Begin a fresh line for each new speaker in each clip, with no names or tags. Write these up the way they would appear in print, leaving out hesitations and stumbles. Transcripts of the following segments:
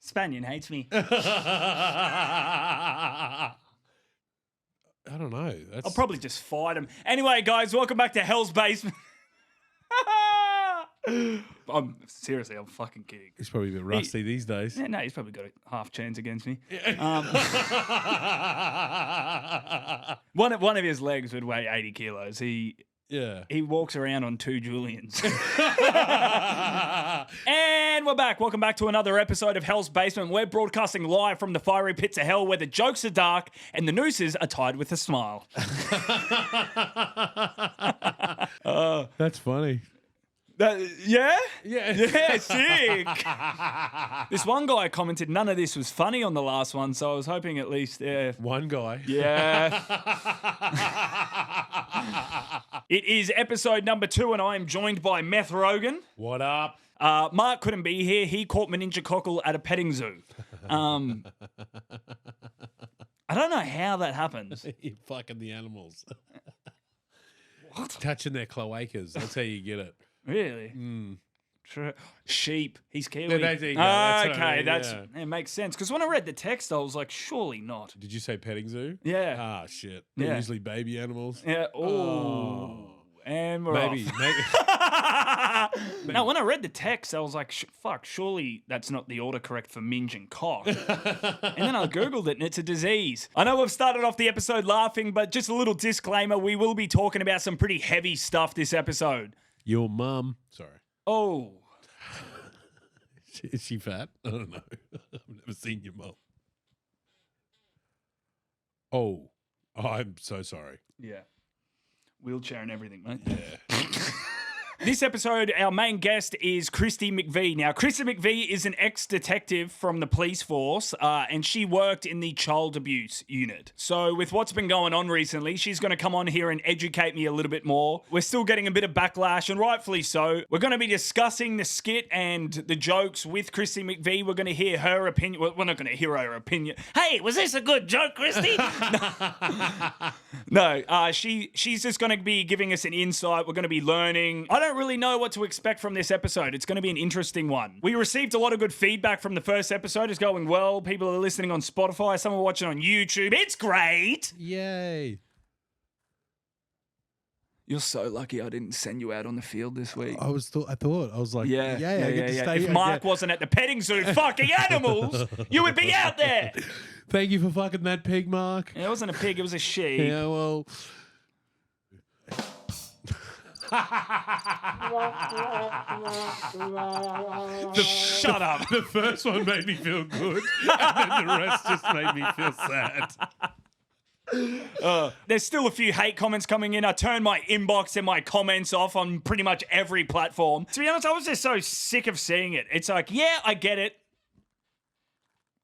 Spanian hates me.
I don't know.
I'll probably just fight him. Anyway, guys, welcome back to Hell's Basement. I'm fucking kidding.
He's probably a bit rusty these days.
Yeah, no, he's probably got a half chance against me. One of his legs would weigh 80 kilos. He walks around on 2 Julians. And we're back. Welcome back to another episode of Hell's Basement. We're broadcasting live from the fiery pits of hell where the jokes are dark and the nooses are tied with a smile.
That's funny.
Yeah,
Yeah.
sick. This one guy commented none of this was funny on the last one, so I was hoping at least
One guy.
Yeah. It is episode number 2, and I am joined by Meth Rogan.
What up?
Mark couldn't be here. He caught meningococcal at a petting zoo. I don't know how that happens.
You're fucking the animals.
What?
Touching their cloacas. That's how you get it.
Really? True. Sheep. He's Kiwi.
Yeah, there you go. That's what I mean,
It makes sense. Because when I read the text, I was like, surely not.
Did you say petting zoo?
Yeah.
Ah, shit. They're usually baby animals.
Yeah. Oh. And we're
Maybe.
Now, when I read the text, I was like, fuck, surely that's not the autocorrect for minge and cock. And then I Googled it, and it's a disease. I know we've started off the episode laughing, but just a little disclaimer, we will be talking about some pretty heavy stuff this episode.
Your mum. Sorry.
Oh.
Is she fat? I don't know. I've never seen your mum. Oh, I'm so sorry.
Yeah. Wheelchair and everything, mate.
Yeah.
This episode, our main guest is Kristi McVee. Now, Kristi McVee is an ex-detective from the police force, and she worked in the child abuse unit. So with what's been going on recently, she's going to come on here and educate me a little bit more. We're still getting a bit of backlash, and rightfully so. We're going to be discussing the skit and the jokes with Kristi McVee. We're going to hear her opinion. Well, we're not going to hear her opinion. Hey, was this a good joke, Kristi? No, she's just going to be giving us an insight. We're going to be learning. I don't really know what to expect from this episode. It's going to be an interesting one. We received a lot of good feedback from the first episode. It's going well. People are listening on Spotify. Some are watching on YouTube. It's great.
Yay.
You're so lucky I didn't send you out on the field this week.
I was like,
Yeah.
I get to stay
If
here.
Mark wasn't at the petting zoo fucking animals, you would be out there.
Thank you for fucking that pig, Mark.
It wasn't a pig, it was a sheep.
Yeah, well.
Shut up.
The first one made me feel good, and then the rest just made me feel sad.
There's still a few hate comments coming in. I turned my inbox and my comments off on pretty much every platform. To be honest, I was just so sick of seeing it. It's like, yeah, I get it.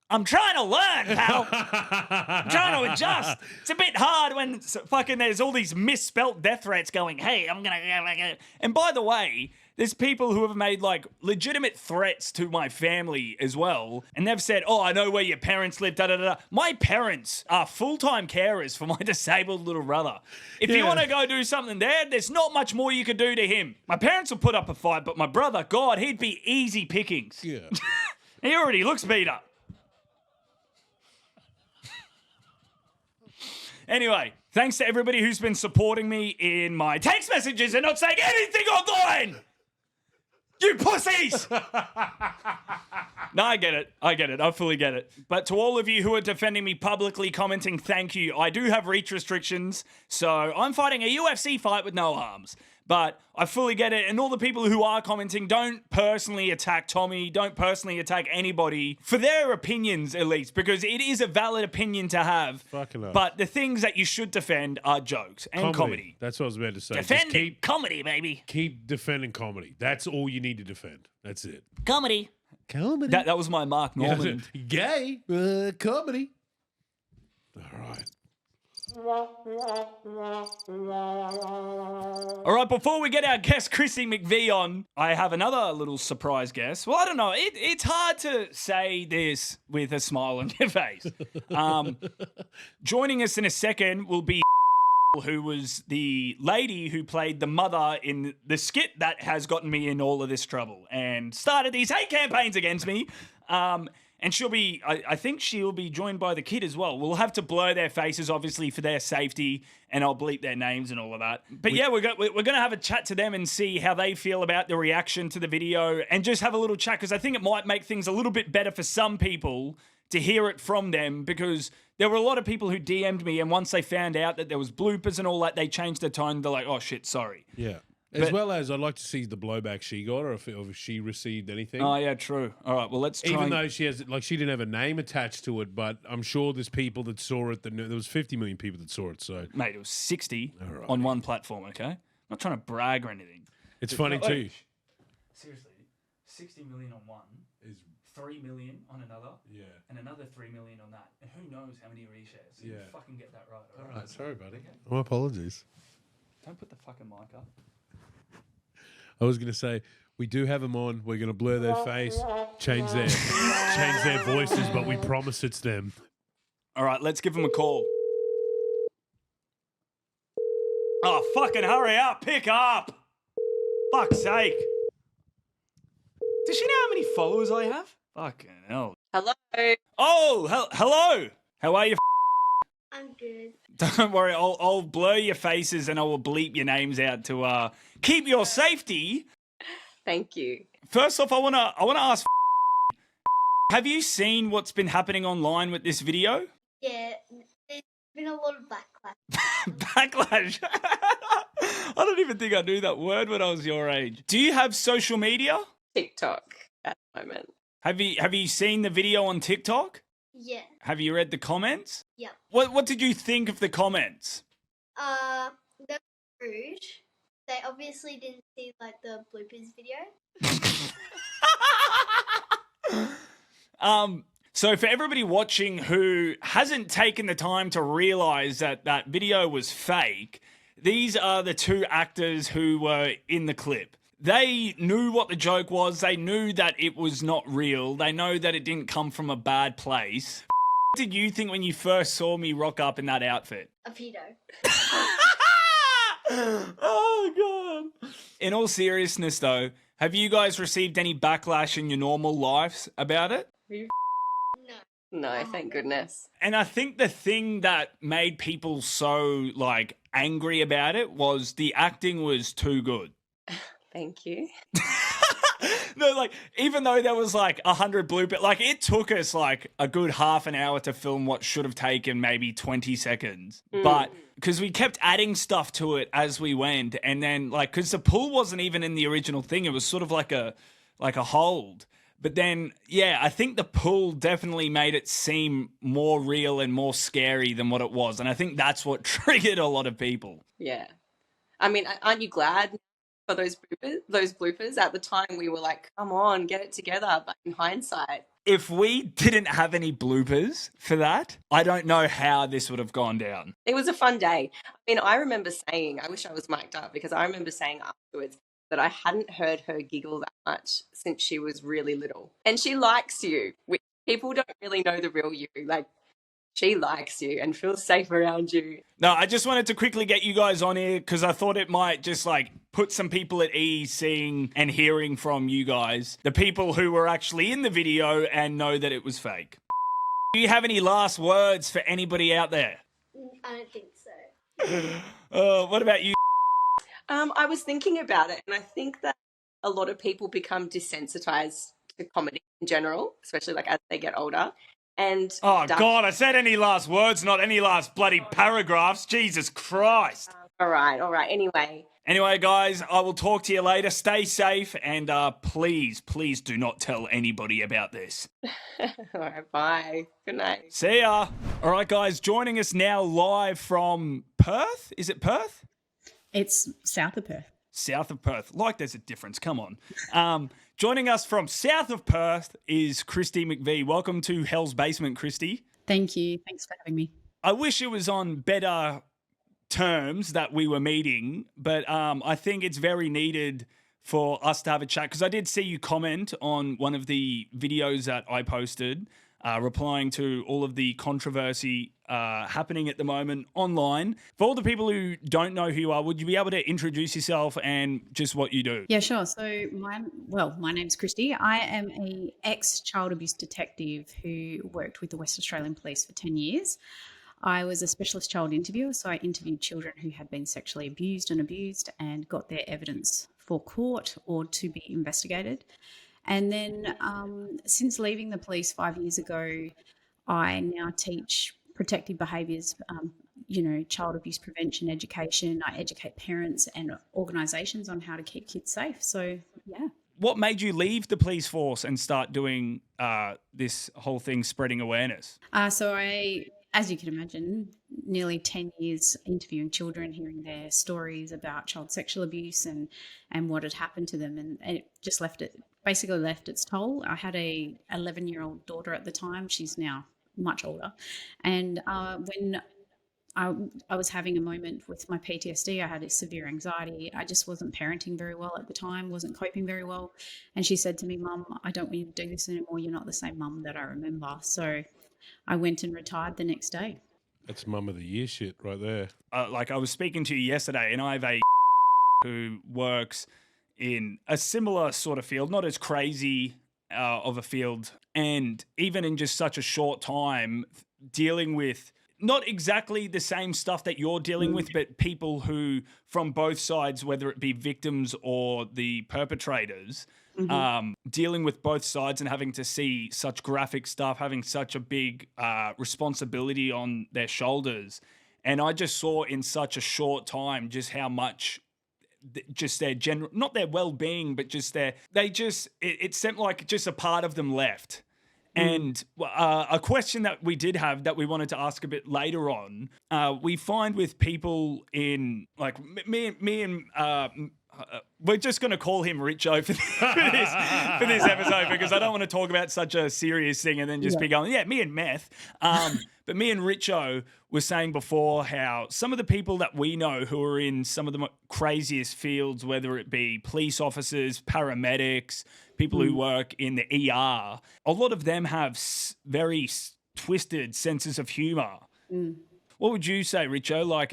I'm trying to learn, pal. I'm trying to adjust. It's a bit hard when fucking there's all these misspelt death threats going, hey, I'm going to... And by the way, there's people who have made, like, legitimate threats to my family as well. And they've said, oh, I know where your parents live, da-da-da. My parents are full-time carers for my disabled little brother. If you want to go do something there, there's not much more you could do to him. My parents will put up a fight, but my brother, God, he'd be easy pickings.
Yeah.
He already looks beat up. Anyway, thanks to everybody who's been supporting me in my text messages and not saying anything online. You pussies! No, I get it. I fully get it. But to all of you who are defending me publicly, commenting, thank you. I do have reach restrictions, so I'm fighting a UFC fight with no arms. But I fully get it. And all the people who are commenting, don't personally attack Tommy. Don't personally attack anybody for their opinions, at least, because it is a valid opinion to have.
Fucking hell.
But the things that you should defend are jokes and comedy.
That's what I was about to say.
Defend comedy, baby.
Keep defending comedy. That's all you need to defend. That's it.
Comedy. That was my Mark Norman.
Gay. Comedy. All right.
All right, before we get our guest Kristi McVee on, I have another little surprise guest. Well, I don't know. It's hard to say this with a smile on your face. Joining us in a second will be who was the lady who played the mother in the skit that has gotten me in all of this trouble and started these hate campaigns against me. And she'll be, I think she'll be joined by the kid as well. We'll have to blur their faces, obviously, for their safety, and I'll bleep their names and all of that. But yeah, we're going to have a chat to them and see how they feel about the reaction to the video and just have a little chat, because I think it might make things a little bit better for some people to hear it from them, because there were a lot of people who DM'd me, and once they found out that there was bloopers and all that, they changed their tone. They're like, oh, shit, sorry.
Yeah. As well as I'd like to see the blowback she got, or if she received anything.
Oh, yeah, true. All right, well, let's try.
Even though she didn't have a name attached to it, but I'm sure there's people that saw it. There was 50 million people that saw it. So,
mate, it was 60 on one platform, okay? I'm not trying to brag or anything.
It's funny too.
Seriously, 60 million on one is 3 million on another, and another 3 million on that. And who knows how many reshares. So you fucking get that right.
All right, sorry, buddy. Okay. My apologies.
Don't put the fucking mic up.
I was going to say, we do have them on. We're going to blur their face, change their voices, but we promise it's them.
All right, let's give them a call. Oh, fucking hurry up. Pick up. Fuck's sake. Does she know how many followers I have? Fucking hell.
Hello.
Oh, hello. How are you?
I'm good.
Don't worry, I'll blur your faces and I will bleep your names out to keep your safety.
Thank you.
First off, I wanna ask, have you seen what's been happening online with this video?
Yeah, there's been a lot of backlash.
Backlash. I don't even think I knew that word when I was your age. Do you have social media?
TikTok at the moment.
Have you seen the video on TikTok?
Yeah.
Have you read the comments?
Yep.
What did you think of the comments?
They're rude. They obviously didn't see like the bloopers video.
So for everybody watching who hasn't taken the time to realize that that video was fake, these are the two actors who were in the clip. They knew what the joke was. They knew that it was not real. They know that it didn't come from a bad place. What did you think when you first saw me rock up in that outfit?
A pedo.
Oh, God. In all seriousness, though, have you guys received any backlash in your normal lives about it?
No, thank goodness.
And I think the thing that made people so, like, angry about it was the acting was too good.
Thank you.
No, like, even though there was like 100 bloopers, like it took us like a good half an hour to film what should have taken maybe 20 seconds. But because we kept adding stuff to it as we went, and then like, because the pool wasn't even in the original thing, it was sort of like a hold. But then, yeah, I think the pool definitely made it seem more real and more scary than what it was. And I think that's what triggered a lot of people.
Yeah. I mean, aren't you glad for those bloopers? At the time, we were like, come on, get it together. But in hindsight,
if we didn't have any bloopers for that, I don't know how this would have gone down.
it was a fun day. I mean, I remember saying, I wish I was mic'd up, because I remember saying afterwards that I hadn't heard her giggle that much since she was really little. And she likes you. People don't really know the real you. Like, she likes you and feels safe around you.
No, I just wanted to quickly get you guys on here because I thought it might just like put some people at ease seeing and hearing from you guys, the people who were actually in the video and know that it was fake. Do you have any last words for anybody out there?
I don't think so.
What about you?
I was thinking about it, and I think that a lot of people become desensitized to comedy in general, especially like as they get older. And
oh, God, I said any last words, not any last bloody paragraphs. Jesus Christ.
All right.
Anyway, guys, I will talk to you later. Stay safe, and please do not tell anybody about this.
All right, bye. Good night.
See ya. All right, guys, joining us now live from Perth. Is it Perth?
It's south of Perth.
South of Perth. Like there's a difference. Come on. Joining us from south of Perth is Kristi McVee. Welcome to Hell's Basement, Kristi.
Thank you. Thanks for having me.
I wish it was on better terms that we were meeting, but I think it's very needed for us to have a chat, because I did see you comment on one of the videos that I posted replying to all of the controversy happening at the moment online. For all the people who don't know who you are, would you be able to introduce yourself and just what you do?
Yeah, sure. So my name's Kristi. I am a ex-child abuse detective who worked with the West Australian Police for 10 years. I was a specialist child interviewer, so I interviewed children who had been sexually abused and got their evidence for court or to be investigated. And then since leaving the police 5 years ago, I now teach protective behaviours, child abuse prevention education. I educate parents and organisations on how to keep kids safe. So, yeah.
What made you leave the police force and start doing this whole thing, spreading awareness?
So I, as you can imagine, nearly 10 years interviewing children, hearing their stories about child sexual abuse and what had happened to them. And it just basically left its toll. I had a 11-year-old daughter at the time. She's now much older. And when I was having a moment with my PTSD, I had a severe anxiety. I just wasn't parenting very well at the time, wasn't coping very well. And she said to me, "Mum, I don't want you to do this anymore. You're not the same mum that I remember." So I went and retired the next day.
That's mum of the year shit right there.
Like I was speaking to you yesterday, and I have a who works in a similar sort of field, not as crazy of a field, and even in just such a short time, dealing with not exactly the same stuff that you're dealing with, but people who, from both sides, whether it be victims or the perpetrators, dealing with both sides and having to see such graphic stuff, having such a big responsibility on their shoulders. And I just saw in such a short time just how much just their general, not their well-being, but just it seemed like just a part of them left. And a question that we did have that we wanted to ask a bit later on, we find with people in, like, me and we're just going to call him Richo for this episode, because I don't want to talk about such a serious thing and then just be going, yeah, me and meth. But me and Richo were saying before how some of the people that we know who are in some of the craziest fields, whether it be police officers, paramedics, people who work in the ER, a lot of them have very twisted senses of humour. What would you say, Richo? Like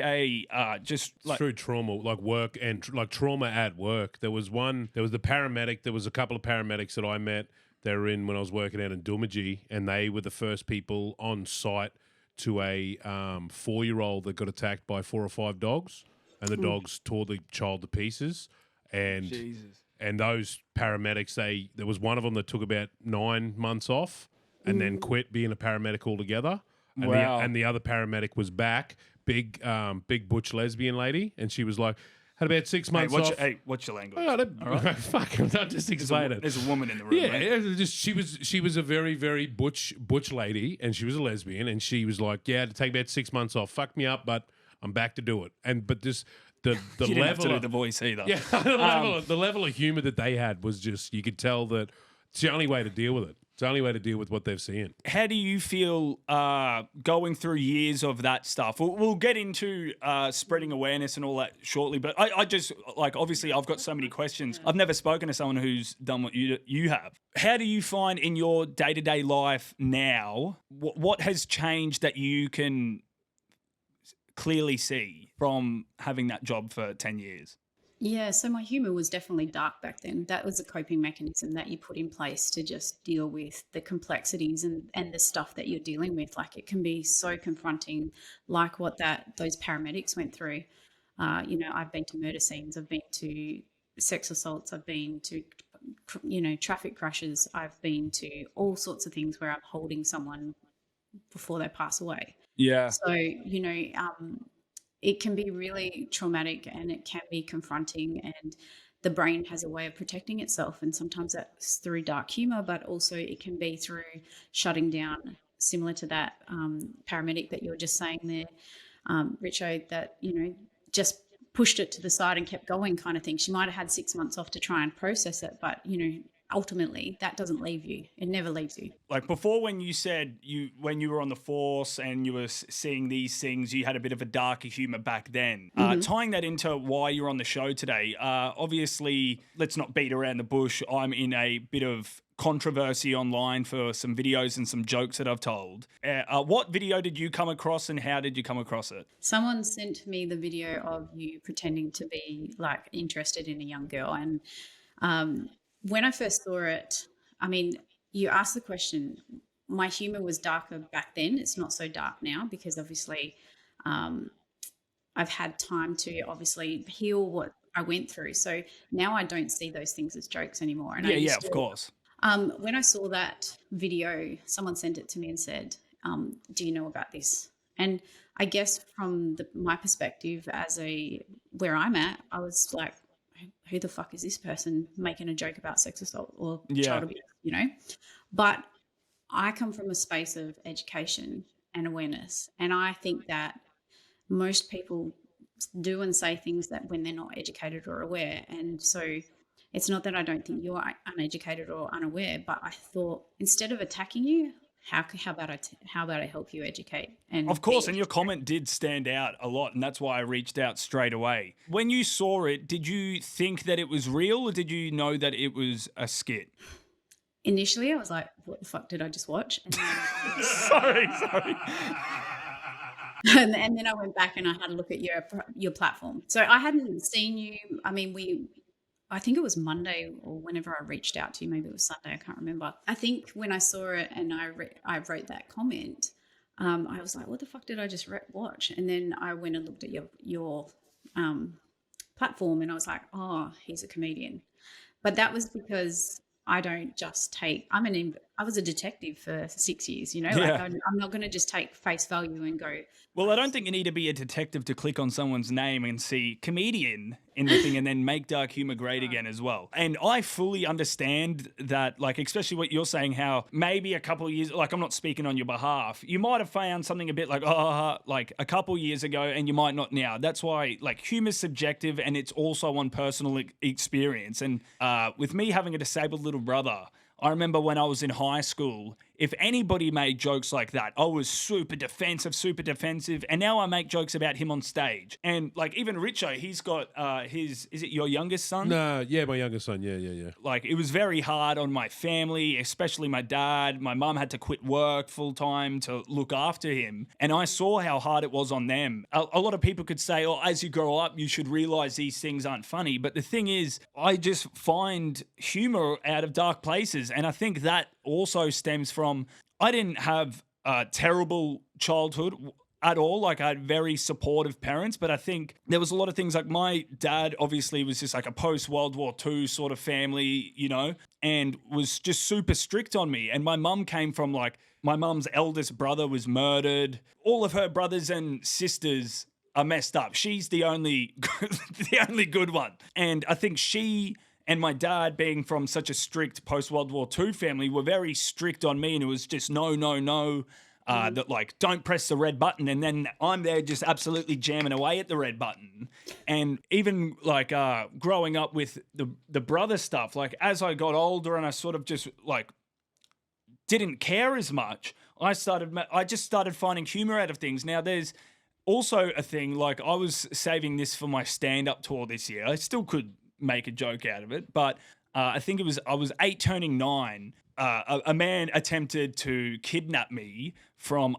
Through trauma, like work and like trauma at work. There was the paramedic. There was a couple of paramedics that I met. They were in when I was working out in Doomadgee, and they were the first people on site to a 4-year-old that got attacked by 4 or 5 dogs, and the dogs tore the child to pieces. And
Jesus.
And those paramedics, there was one of them that took about 9 months off and then quit being a paramedic altogether. And,
wow.
the other paramedic was back, big butch lesbian lady, and she was like, had about 6 months off.
What's your language?
All right. Fuck, I'll just explain it.
There's a woman in the room.
Yeah,
right?
she was a very, very butch lady, and she was a lesbian, and she was like, yeah, I had to take about 6 months off. Fuck me up, but I'm back to do it. But this the
you didn't have
level
to do
of
the voice either.
Yeah, the level of humor that they had was just, you could tell that it's the only way to deal with it. It's the only way to deal with what they've seen.
How do you feel going through years of that stuff? We'll get into spreading awareness and all that shortly, but I just, like, obviously I've got so many questions. I've never spoken to someone who's done what you have. How do you find in your day-to-day life now, what has changed that you can clearly see from having that job for 10 years?
Yeah, so my humour was definitely dark back then. That was a coping mechanism that you put in place to just deal with the complexities and the stuff that you're dealing with. Like, it can be so confronting, like what those paramedics went through. I've been to murder scenes, I've been to sex assaults, I've been to, traffic crashes, I've been to all sorts of things where I'm holding someone before they pass away.
Yeah.
So, it can be really traumatic and it can be confronting, and the brain has a way of protecting itself. And sometimes that's through dark humor, but also it can be through shutting down, similar to that paramedic that you were just saying there, Richo, that, just pushed it to the side and kept going kind of thing. She might have had 6 months off to try and process it, but, ultimately that doesn't leave you. It never leaves you.
Like before, when you said when you were on the force and you were seeing these things, you had a bit of a darker humor back then. Tying that into why you're on the show today, obviously, let's not beat around the bush. I'm in a bit of controversy online for some videos and some jokes that I've told. What video did you come across and how did you come across it?
Someone sent me the video of you pretending to be like interested in a young girl, and when I first saw it, I mean, you asked the question. My humor was darker back then. It's not so dark now because obviously I've had time to obviously heal what I went through. So now I don't see those things as jokes anymore. And
Of course.
When I saw that video, someone sent it to me and said, do you know about this? And I guess from my perspective where I'm at, I was like, who the fuck is this person making a joke about sex assault or child abuse, you know? But I come from a space of education and awareness. And I think that most people do and say things that when they're not educated or aware. And so it's not that I don't think you're uneducated or unaware, but I thought instead of attacking you, how about I help you educate? And
of course, and your comment did stand out a lot, and that's why I reached out straight away. When you saw it, did you think that it was real, or did you know that it was a skit?
Initially, I was like, "What the fuck did I just watch?" And then,
sorry.
And then I went back and I had a look at your platform. So I hadn't seen you. I mean, I think it was Monday or whenever I reached out to you, maybe it was Sunday, I can't remember. I think when I saw it and I wrote that comment, I was like, what the fuck did I just watch? And then I went and looked at your platform and I was like, oh, he's a comedian. But that was because I don't just I was a detective for 6 years, you know, like I'm not going to just take face value and go.
Well, I don't think you need to be a detective to click on someone's name and see comedian in the thing and then make dark humor great again as well. And I fully understand that, like, especially what you're saying, how maybe a couple of years, like I'm not speaking on your behalf, you might have found something a bit like a couple of years ago and you might not now. That's why like humor's subjective and it's also on personal experience. And with me having a disabled little brother, I remember when I was in high school, if anybody made jokes like that, I was super defensive. And now I make jokes about him on stage. And like even Richo, he's got is it your youngest son?
No, yeah, my youngest son. Yeah.
Like it was very hard on my family, especially my dad. My mum had to quit work full time to look after him. And I saw how hard it was on them. A lot of people could say, oh, as you grow up, you should realize these things aren't funny. But the thing is, I just find humor out of dark places. And I think that also stems from, I didn't have a terrible childhood at all. Like I had very supportive parents, but I think there was a lot of things like my dad obviously was just like a post-World War II sort of family, you know, and was just super strict on me. And my mum came from like, my mum's eldest brother was murdered. All of her brothers and sisters are messed up. She's the only good one. And I think she and my dad, being from such a strict post-World War II family, were very strict on me, and it was just no, that like, don't press the red button. And then I'm there just absolutely jamming away at the red button. And even like growing up with the brother stuff, like as I got older and I sort of just like didn't care as much, I just started finding humor out of things. Now there's also a thing, like I was saving this for my stand-up tour this year. I still could make a joke out of it, but I think I was 8 turning 9. A man attempted to kidnap me from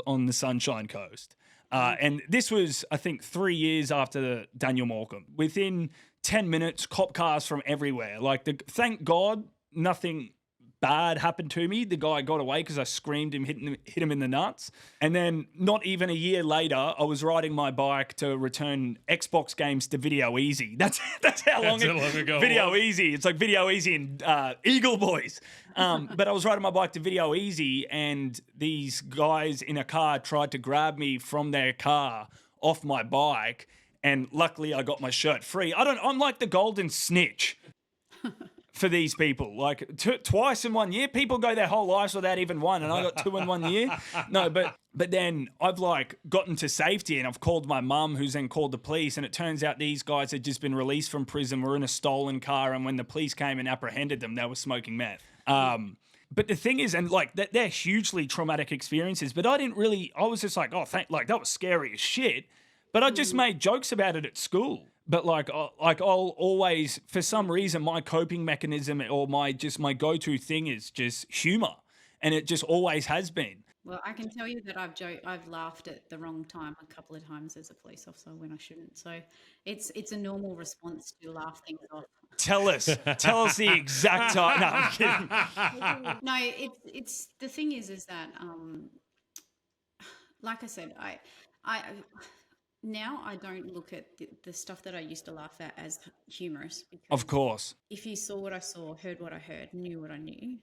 on the Sunshine Coast. And this was, I think, 3 years after Daniel Morecambe. Within 10 minutes, cop cars from everywhere. Like, thank God nothing bad happened to me. The guy got away because I screamed him, hit him in the nuts. And then not even a year later, I was riding my bike to return Xbox games to Video Easy. That's how long ago Video Easy. It's like Video Easy and Eagle Boys. But I was riding my bike to Video Easy and these guys in a car tried to grab me from their car off my bike. And luckily I got my shirt free. I'm like the golden snitch for these people. Like twice in 1 year, people go their whole lives without even one, and I got 2 in 1 year. No, but then I've like gotten to safety, and I've called my mum, who's then called the police, and it turns out these guys had just been released from prison, were in a stolen car, and when the police came and apprehended them, they were smoking meth. But the thing is, and like they're hugely traumatic experiences, but I was just like, like that was scary as shit. But I just made jokes about it at school. But like I'll always, for some reason, my coping mechanism or my go-to thing is just humor, and it just always has been.
Well, I can tell you that I've laughed at the wrong time a couple of times as a police officer when I shouldn't. So it's a normal response to laugh things off.
Tell us the exact time. No, I'm kidding.
No, it's the thing is that like I said, I now I don't look at the stuff that I used to laugh at as humorous.
Of course.
If you saw what I saw, heard what I heard, knew what I knew,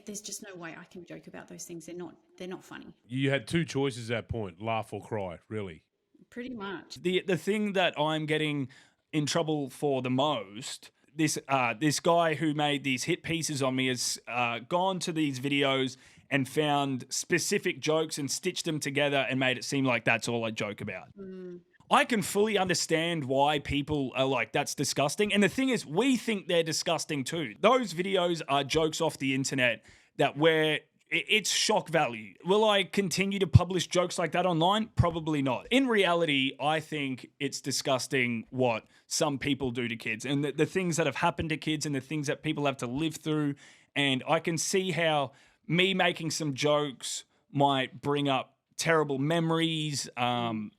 there's just no way I can joke about those things. They're not funny.
You had two choices at that point: laugh or cry. Really,
pretty much.
The thing that I'm getting in trouble for the most, this guy who made these hit pieces on me has gone to these videos and found specific jokes and stitched them together and made it seem like that's all I joke about. I can fully understand why people are like, that's disgusting. And the thing is, we think they're disgusting too. Those videos are jokes off the internet it's shock value. Will I continue to publish jokes like that online? Probably not. In reality, I think it's disgusting what some people do to kids and the things that have happened to kids and the things that people have to live through. And I can see how me making some jokes might bring up terrible memories,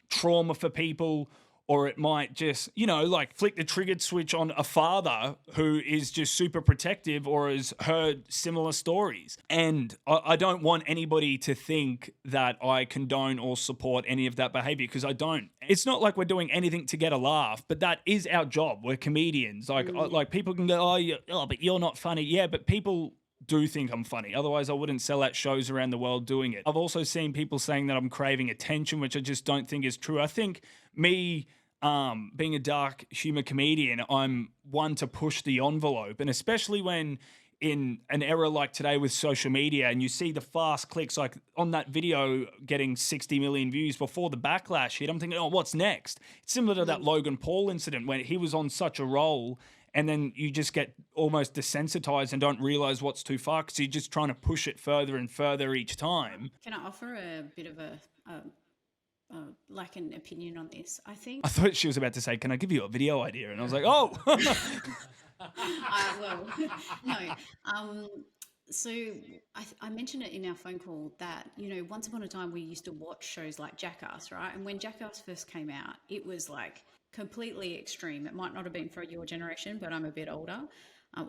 trauma for people, or it might just, like flick the triggered switch on a father who is just super protective or has heard similar stories. And I don't want anybody to think that I condone or support any of that behavior, because I don't. It's not like we're doing anything to get a laugh, but that is our job. We're comedians. Like people can go, but you're not funny. Yeah, but people do think I'm funny. Otherwise, I wouldn't sell out shows around the world doing it. I've also seen people saying that I'm craving attention, which I just don't think is true. I think me being a dark humor comedian, I'm one to push the envelope. And especially when in an era like today with social media and you see the fast clicks, like on that video getting 60 million views before the backlash hit, I'm thinking, what's next? It's similar to that Logan Paul incident when he was on such a roll and then you just get almost desensitized and don't realize what's too far because you're just trying to push it further and further each time.
Can I offer a bit of like an opinion on this? I
thought she was about to say, can I give you a video idea? And I was like,
well, no. So I mentioned it in our phone call that, once upon a time we used to watch shows like Jackass, right? And when Jackass first came out, it was like completely extreme. It might not have been for your generation, but I'm a bit older.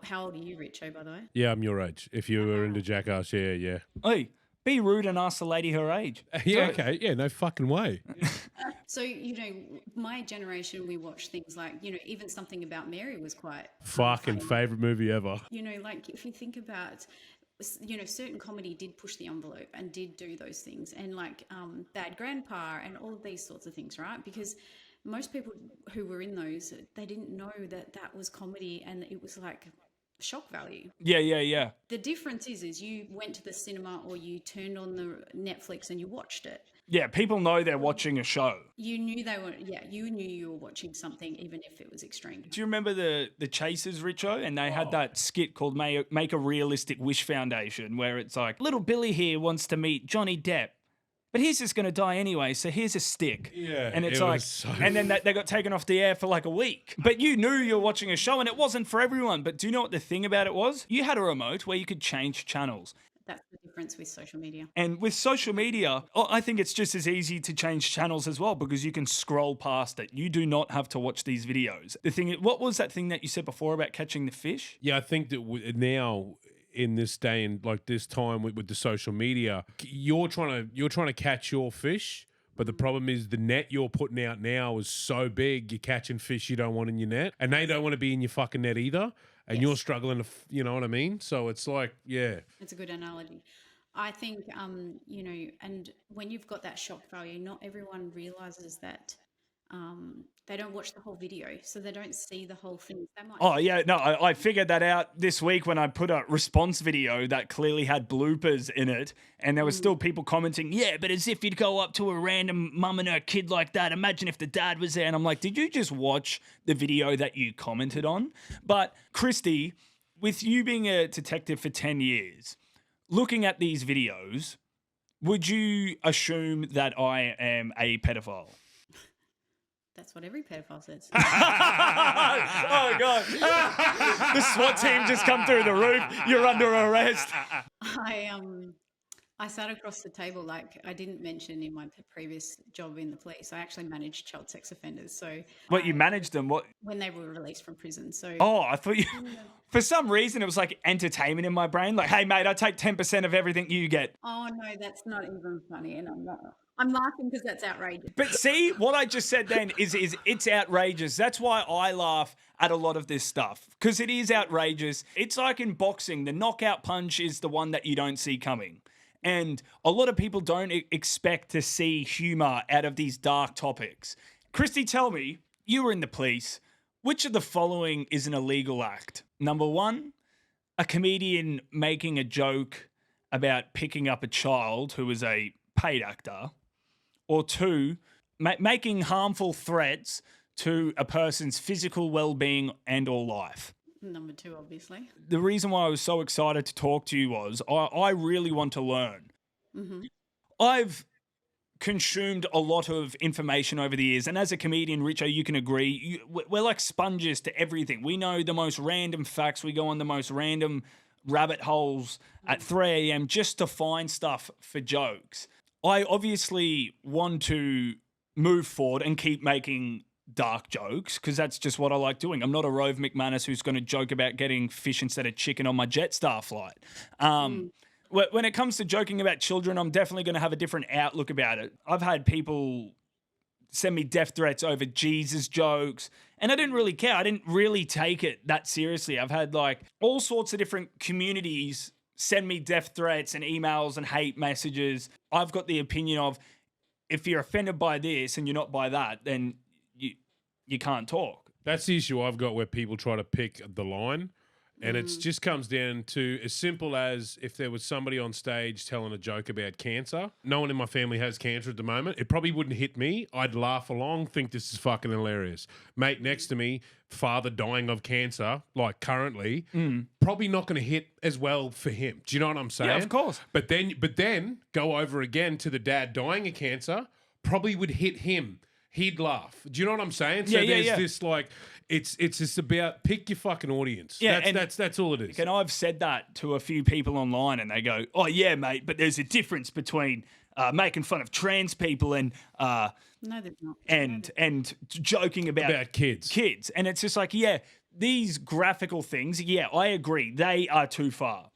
How old are you, Richo, by the way?
Yeah, I'm your age. If you were into Jackass, yeah.
Hey, be rude and ask the lady her age.
Yeah, okay. Yeah, no fucking way.
So, my generation, we watch things like, even Something About Mary was quite
fucking favourite movie ever.
Like if you think about, certain comedy did push the envelope and did do those things. And like Bad Grandpa and all of these sorts of things, right? Because most people who were in those, they didn't know that was comedy and it was like shock value.
Yeah.
The difference is you went to the cinema or you turned on the Netflix and you watched it.
Yeah, people know they're watching a show.
You knew you were watching something even if it was extreme.
Do you remember the Chasers, Richo? And they had that skit called Make a Realistic Wish Foundation where it's like, little Billy here wants to meet Johnny Depp, but he's just going to die anyway, so here's a stick.
Yeah.
And it's like, and then they got taken off the air for like a week. But you knew you were watching a show and it wasn't for everyone. But do you know what the thing about it was? You had a remote where you could change channels.
That's the difference with social media.
And with social media, I think it's just as easy to change channels as well because you can scroll past it. You do not have to watch these videos. The thing, what was that thing that you said before about catching the fish?
Yeah, I think that now in this day and like this time with the social media, you're trying to catch your fish, but the problem is the net you're putting out now is so big, you're catching fish you don't want in your net, and they don't want to be in your fucking net either, and you're struggling to, you know what I mean? So it's like, yeah.
It's a good analogy. I think, and when you've got that shock value, not everyone realizes that they don't watch the whole video, so they don't see the whole thing. They might.
Oh, yeah. No, I figured that out this week when I put a response video that clearly had bloopers in it. And there were still people commenting, yeah, but as if you'd go up to a random mum and her kid like that. Imagine if the dad was there. And I'm like, did you just watch the video that you commented on? But Kristi, with you being a detective for 10 years, looking at these videos, would you assume that I am a pedophile?
That's what every pedophile says.
Oh, God. The SWAT team just come through the roof. You're under arrest.
I sat across the table, like I didn't mention in my previous job in the police. I actually managed child sex offenders. So
What, you managed them? What?
when they were released from prison. So
Oh, I thought you... For some reason, it was like entertainment in my brain. Like, hey, mate, I take 10% of everything you get.
oh no, that's not even funny, and I'm not. I'm laughing because that's outrageous.
But see, what I just said then is it's outrageous. That's why I laugh at a lot of this stuff, because it is outrageous. It's like in boxing, the knockout punch is the one that you don't see coming. And a lot of people don't expect to see humour out of these dark topics. Kristi, tell me, you were in the police. Which of the following is an illegal act? Number one, a comedian making a joke about picking up a child who is a paid actor. Or two, making harmful threats to a person's physical well-being and or life.
Number two, obviously.
The reason why I was so excited to talk to you was I really want to learn.
Mm-hmm.
I've consumed a lot of information over the years, and as a comedian, Richo, you can agree, we're like sponges to everything. We know the most random facts. We go on the most random rabbit holes at 3 a.m. just to find stuff for jokes. I obviously want to move forward and keep making dark jokes because that's just what I like doing. I'm not a Rove McManus who's going to joke about getting fish instead of chicken on my Jetstar flight. When it comes to joking about children, I'm definitely going to have a different outlook about it. I've had people send me death threats over Jesus jokes, and I didn't really care. I didn't really take it that seriously. I've had like all sorts of different communities send me death threats and emails and hate messages. I've got the opinion of if you're offended by this and you're not by that, then you can't talk.
That's the issue I've got where people try to pick the line. And it just comes down to as simple as if there was somebody on stage telling a joke about cancer. No one in my family has cancer at the moment. It probably wouldn't hit me. I'd laugh along, think this is fucking hilarious. Mate next to me, father dying of cancer, like currently, probably not going to hit as well for him. Do you know what I'm saying?
Yeah, of course.
But then go over again to the dad dying of cancer, probably would hit him. He'd laugh. Do you know what I'm saying? So there's this like, it's just about pick your fucking audience.
Yeah,
that's all it is.
And I've said that to a few people online, and they go, "Oh yeah, mate, but there's a difference between making fun of trans people and
No, there's not.
and joking about kids." And it's just like, yeah, these graphical things. Yeah, I agree. They are too far.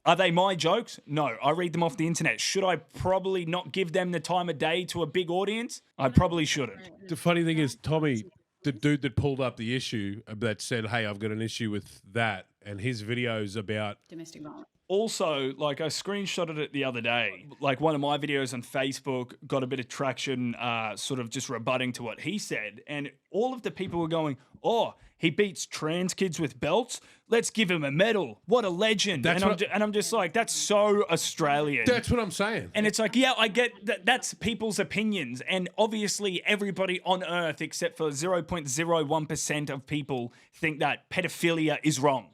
Are they my jokes? No, I read them off the internet. Should I probably not give them the time of day to a big audience? I probably shouldn't.
The funny thing is, Tommy, the dude that pulled up the issue that said, hey, I've got an issue with that, and his videos about
Domestic violence.
Also, like I screenshotted it the other day. Like one of my videos on Facebook got a bit of traction, sort of just rebutting to what he said. And all of the people were going, oh, he beats trans kids with belts. Let's give him a medal. What a legend. And I'm just like, that's so Australian.
That's what I'm saying.
And it's like, yeah, I get that. That's people's opinions. And obviously everybody on earth, except for 0.01% of people, think that pedophilia is wrong.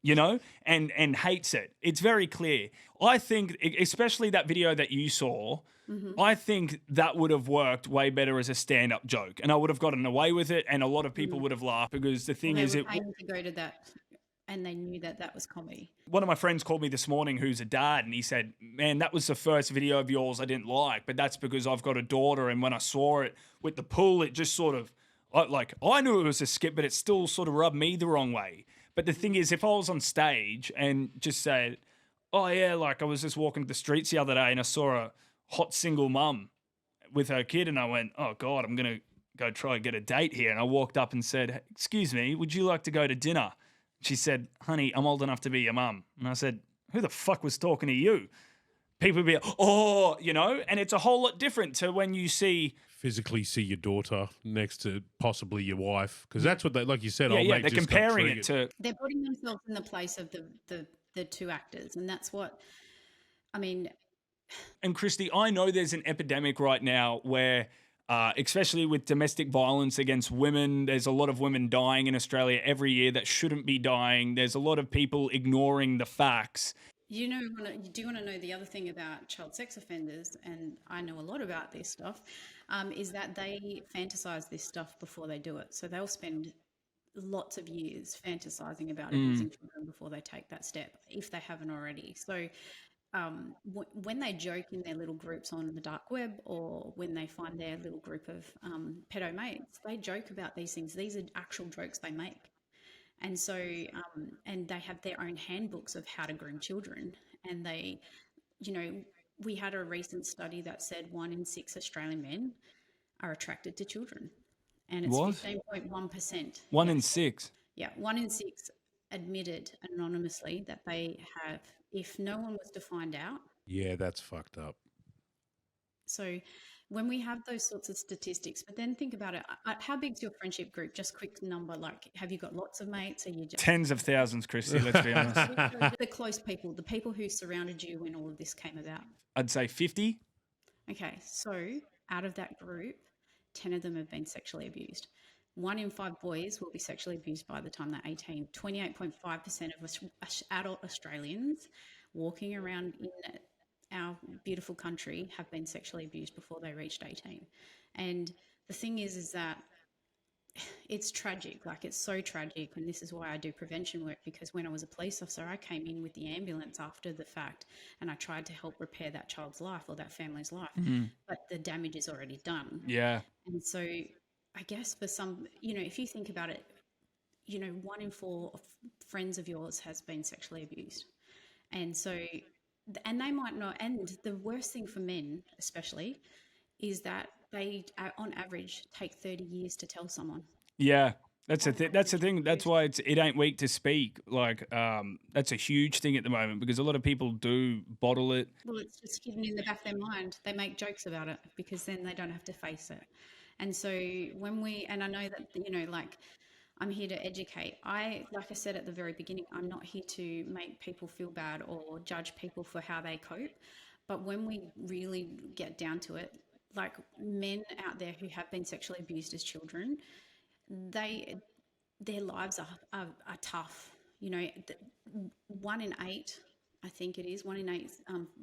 You know, and hates it. It's very clear. I think, especially that video that you saw, I think that would have worked way better as a stand-up joke, and I would have gotten away with it, and a lot of people would have laughed because the thing is,
they were paying to go to that, and they knew that that was comedy.
One of my friends called me this morning who's a dad, and he said, man, that was the first video of yours I didn't like, but that's because I've got a daughter, and when I saw it with the pool, it just sort of, I knew it was a skit, but it still sort of rubbed me the wrong way. But the thing is, if I was on stage and just said, oh, yeah, like I was just walking the streets the other day and I saw a hot single mum with her kid and I went, oh, God, I'm going to go try and get a date here. And I walked up and said, excuse me, would you like to go to dinner? She said, honey, I'm old enough to be your mum. And I said, who the fuck was talking to you? people be, oh, you know, and it's a whole lot different to when you see.
Physically see your daughter next to possibly your wife, because that's what they, like you said,
Yeah,
old
yeah,
mate
they're
just got
comparing it
triggered.
to.
They're putting themselves in the place of the two actors, and that's what I mean.
And Kristi, I know there's an epidemic right now where, especially with domestic violence against women, there's a lot of women dying in Australia every year that shouldn't be dying. There's a lot of people ignoring the facts.
You know, do you want to know the other thing about child sex offenders? And I know a lot about this stuff, is that they fantasize this stuff before they do it. So they'll spend lots of years fantasizing about abusing children before they take that step, if they haven't already. So when they joke in their little groups on the dark web, or when they find their little group of pedo mates, they joke about these things. These are actual jokes they make. And so, and they have their own handbooks of how to groom children. And they, you know, we had a recent study that said 1 in 6 Australian men are attracted to children. And it's 15.1%.
1 in 6.
Yeah, 1 in 6 admitted anonymously that they have, if no one was to find out.
Yeah, that's fucked up.
So when we have those sorts of statistics, but then think about it, how big's your friendship group? Just quick number, like, have you got lots of mates? Are you just
Tens of thousands, Kristi, let's be honest.
the close people, the people who surrounded you when all of this came about?
I'd say 50.
Okay, so out of that group, 10 of them have been sexually abused. 1 in 5 boys will be sexually abused by the time they're 18. 28.5% of adult Australians walking around in our beautiful country have been sexually abused before they reached 18. And the thing is that it's tragic. Like, it's so tragic. And this is why I do prevention work, because when I was a police officer, I came in with the ambulance after the fact, and I tried to help repair that child's life or that family's life. But the damage is already done.
Yeah.
And so I guess for some, you know, if you think about it, you know, 1 in 4 friends of yours has been sexually abused. And so, and they might not, and the worst thing for men especially is that they, on average, take 30 years to tell someone.
Yeah. That's the thing. That's why it ain't weak to speak. Like, that's a huge thing at the moment, because a lot of people do bottle it.
Well, it's just hidden in the back of their mind. They make jokes about it because then they don't have to face it. And so when and I know that, you know, like, I'm here to educate. Like I said at the very beginning, I'm not here to make people feel bad or judge people for how they cope. But when we really get down to it, like, men out there who have been sexually abused as children, their lives are tough. You know, 1 in 8, I think it is, 1 in 8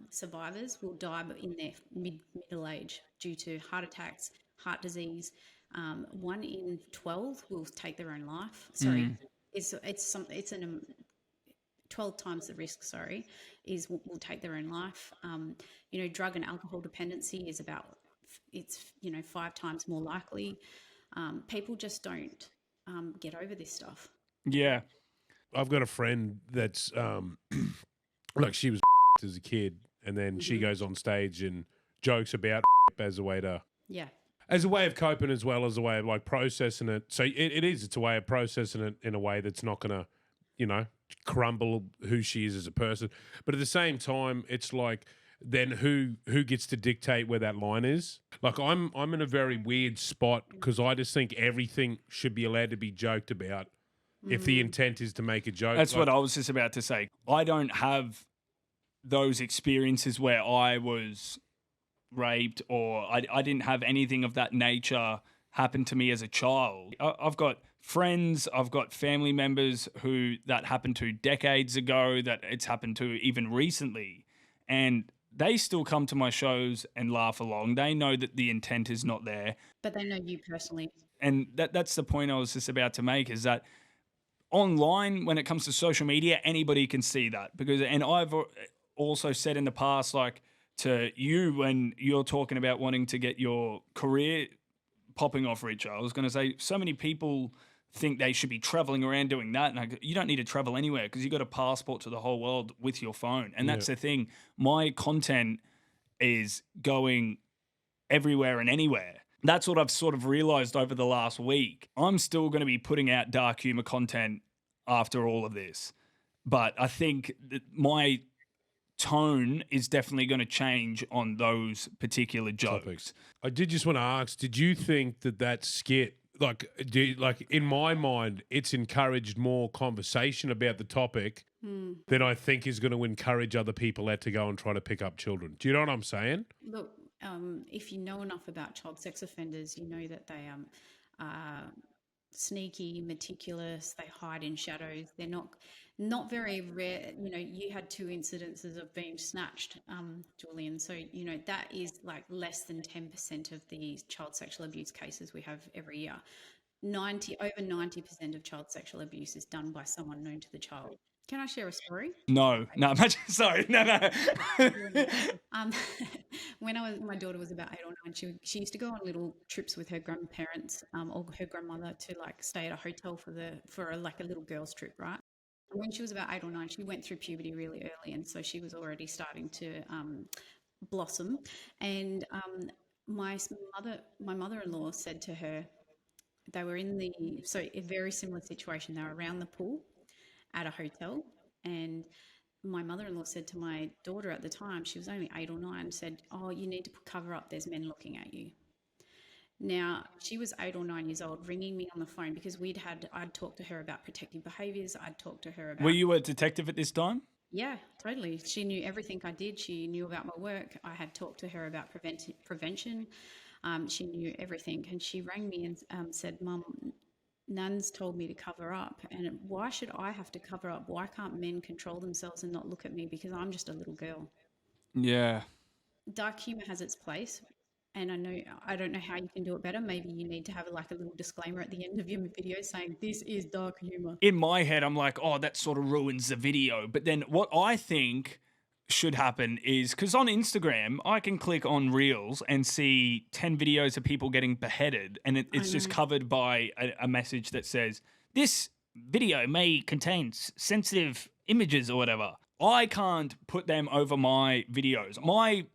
survivors will die in their middle age due to heart attacks, heart disease. 1 in 12 will take their own life. Sorry, it's 12 times the risk. Sorry, will take their own life. You know, drug and alcohol dependency is it's 5 times more likely. People just don't get over this stuff.
Yeah.
I've got a friend that's like, she was as a kid, and then she goes on stage and jokes about as a way to as a way of coping, as well as a way of, like, processing it. So it's a way of processing it in a way that's not going to, you know, crumble who she is as a person. But at the same time, it's like, then who gets to dictate where that line is? Like, I'm in a very weird spot, because I just think everything should be allowed to be joked about if the intent is to make a joke.
That's what I was just about to say. I don't have those experiences where I was raped, or I didn't have anything of that nature happen to me as a child. I've got friends, I've got family members who that happened to decades ago, that it's happened to even recently, and they still come to my shows and laugh along. They know that the intent is not there.
But they know you personally.
And that's the point I was just about to make, is that online, when it comes to social media, anybody can see that. And I've also said in the past, like, to you, when you're talking about wanting to get your career popping off, Richard, I was going to say, so many people think they should be traveling around doing that. And you don't need to travel anywhere, because you got a passport to the whole world with your phone. And that's the thing. My content is going everywhere and anywhere. That's what I've sort of realized over the last week. I'm still going to be putting out dark humor content after all of this. But I think that my tone is definitely going to change on those particular jokes.
Topics. I did just want to ask, did you think that skit, like in my mind, it's encouraged more conversation about the topic than I think is going to encourage other people out to go and try to pick up children? Do you know what I'm saying?
Look, if you know enough about child sex offenders, you know that they are sneaky, meticulous. They hide in shadows. They're not very rare. You know, you had 2 incidences of being snatched, Julian. So you know that is like less than 10% of the child sexual abuse cases we have every year. Over 90% of child sexual abuse is done by someone known to the child. Can I share a story?
No, sorry, no.
When my daughter was about 8 or 9, she used to go on little trips with her grandparents or her grandmother to like stay at a hotel for a little girls trip, right? And when she was about 8 or 9, she went through puberty really early, and so she was already starting to blossom. And my mother-in-law said to her, they were in a very similar situation. They were around the pool at a hotel, and my mother-in-law said to my daughter at the time, she was only 8 or 9, said, "Oh, you need to cover up, there's men looking at you." Now, she was 8 or 9 years old, ringing me on the phone because I'd talked to her about protective behaviours. I'd talked to her about...
Were you a detective at this time?
Yeah, totally. She knew everything I did. She knew about my work. I had talked to her about prevention. She knew everything. And she rang me and said, "Mum, Nan's told me to cover up, and why should I have to cover up? Why can't men control themselves and not look at me because I'm just a little girl?"
Yeah.
Dark humour has its place, and I don't know how you can do it better. Maybe you need to have a little disclaimer at the end of your video saying this is dark humour.
In my head, I'm like, oh, that sort of ruins the video. But then what I think should happen is, because on Instagram, I can click on Reels and see 10 videos of people getting beheaded, and it's just covered by a message that says, "This video may contain sensitive images," or whatever. I can't put them over my videos. My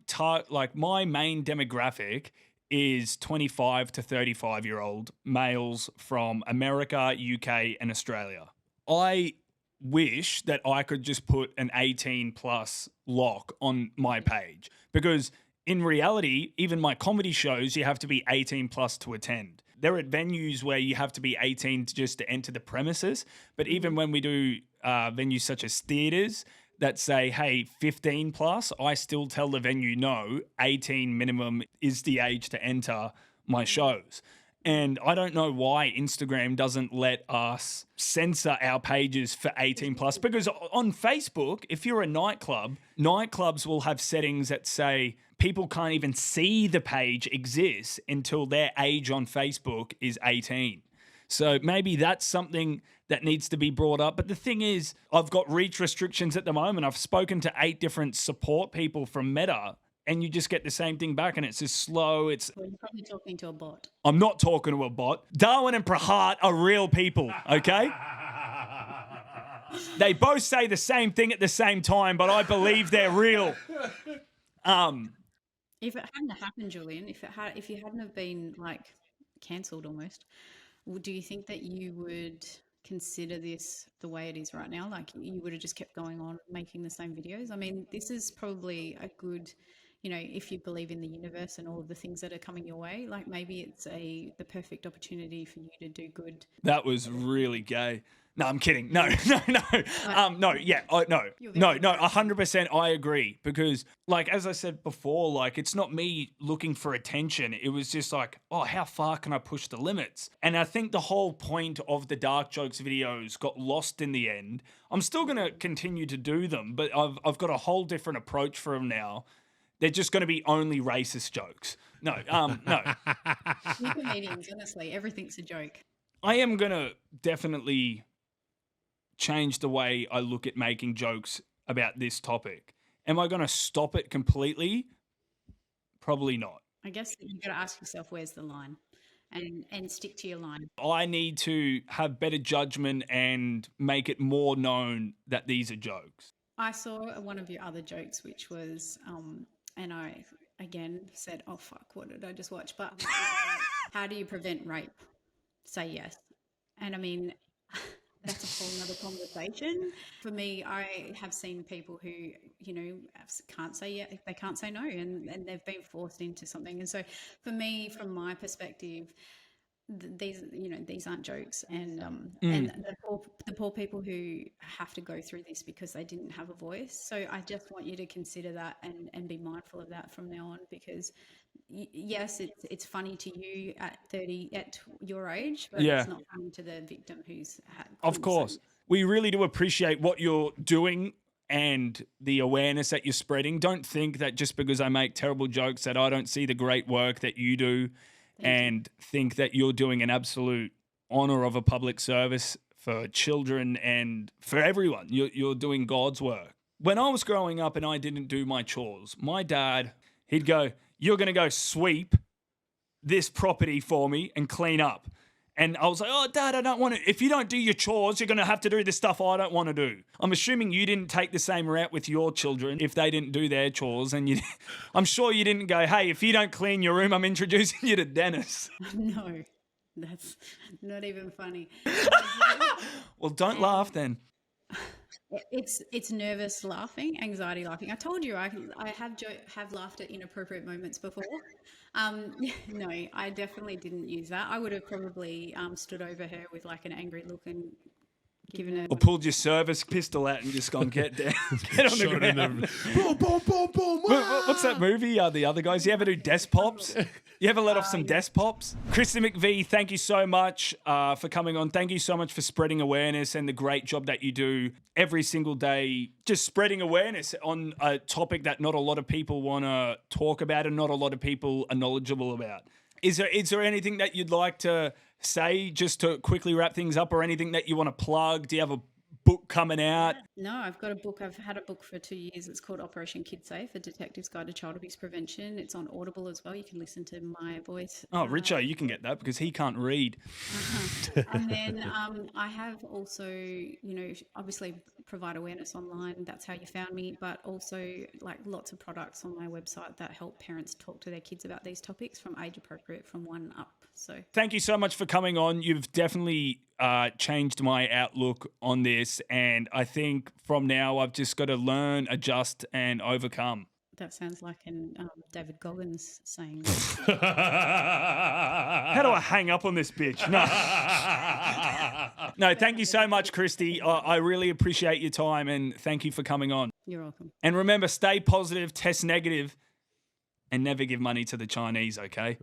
main demographic is 25 to 35-year-old males from America, UK, and Australia. I wish that I could just put an 18 plus lock on my page, because in reality, even my comedy shows, you have to be 18 plus to attend. They're at venues where you have to be 18 just to enter the premises. But even when we do venues such as theaters that say, hey, 15 plus, I still tell the venue, no, 18 minimum is the age to enter my shows. And I don't know why Instagram doesn't let us censor our pages for 18 plus, because on Facebook, if you're a nightclub, nightclubs will have settings that say people can't even see the page exists until their age on Facebook is 18. So maybe that's something that needs to be brought up. But the thing is, I've got reach restrictions at the moment. I've spoken to 8 different support people from Meta, and you just get the same thing back, and it's just slow.
Well, you're probably talking to a bot.
I'm not talking to a bot. Darwin and Prahat are real people, okay? They both say the same thing at the same time, but I believe they're real.
If it hadn't happened, Julian, if you hadn't have been cancelled almost, do you think that you would consider this the way it is right now? Like, you would have just kept going on making the same videos? I mean, this is probably a good, if you believe in the universe and all of the things that are coming your way, like maybe it's the perfect opportunity for you to do good.
That was really gay. No, I'm kidding. No. 100% I agree, because as I said before, it's not me looking for attention. It was just how far can I push the limits? And I think the whole point of the dark jokes videos got lost in the end. I'm still going to continue to do them, but I've got a whole different approach for them now. They're just going to be only racist jokes. No.
You comedians, honestly, everything's a joke.
I am going to definitely change the way I look at making jokes about this topic. Am I going to stop it completely? Probably not.
I guess you've got to ask yourself, where's the line? And stick to your line.
I need to have better judgment and make it more known that these are jokes.
I saw one of your other jokes, which was, and I again said, oh fuck, what did I just watch? But how do you prevent rape? Say yes. And I mean, that's a whole nother conversation. For me, I have seen people who, can't say yeah, they can't say no, and they've been forced into something. And so for me, from my perspective, these aren't jokes, and the poor people who have to go through this because they didn't have a voice. So I just want you to consider that and be mindful of that from now on, because yes, it's funny to you at 30 at your age, but it's not funny to the victim who's had.
Of course, we really do appreciate what you're doing and the awareness that you're spreading. Don't think that just because I make terrible jokes that I don't see the great work that you do. And think that you're doing an absolute honor of a public service for children and for everyone. You're doing God's work. When I was growing up and I didn't do my chores, my dad, he'd go, "You're going to go sweep this property for me and clean up." And I was like, "Oh, Dad, I don't want to. If you don't do your chores, you're going to have to do the stuff I don't want to do." I'm assuming you didn't take the same route with your children if they didn't do their chores. And I'm sure you didn't go, "Hey, if you don't clean your room, I'm introducing you to Dennis."
No, that's not even funny.
Well, don't laugh then.
It's nervous laughing, anxiety laughing. I told you I have laughed at inappropriate moments before. No, I definitely didn't use that. I would have probably stood over her with like an angry look and given her.
Or pulled your service pistol out and just gone, "Get down, get on the ground."
Boom, boom, boom, boom.
What's that movie? The other guys. You ever do desk pops? You ever let off some desk pops? Kristi McVee, thank you so much for coming on. Thank you so much for spreading awareness and the great job that you do every single day, just spreading awareness on a topic that not a lot of people want to talk about and not a lot of people are knowledgeable about. Is there anything that you'd like to say just to quickly wrap things up, or anything that you want to plug? Do you have a book coming out?
No, I've got a book. I've had a book for 2 years. It's called Operation Kid Safe, A Detective's Guide to Child Abuse Prevention. It's on Audible as well. You can listen to my voice.
Oh, Richo, you can get that because he can't read.
And then I have also, obviously provide awareness online. That's how you found me. But also like lots of products on my website that help parents talk to their kids about these topics from age appropriate, from 1 up. So
thank you so much for coming on. You've definitely changed my outlook on this, and I think from now I've just got to learn, adjust, and overcome.
that sounds like an David Goggins saying.
How do I hang up on this bitch? No. No, thank you so much, Kristi. I really appreciate your time, and thank you for coming on.
You're welcome.
And remember, stay positive, test negative, and never give money to the Chinese, okay?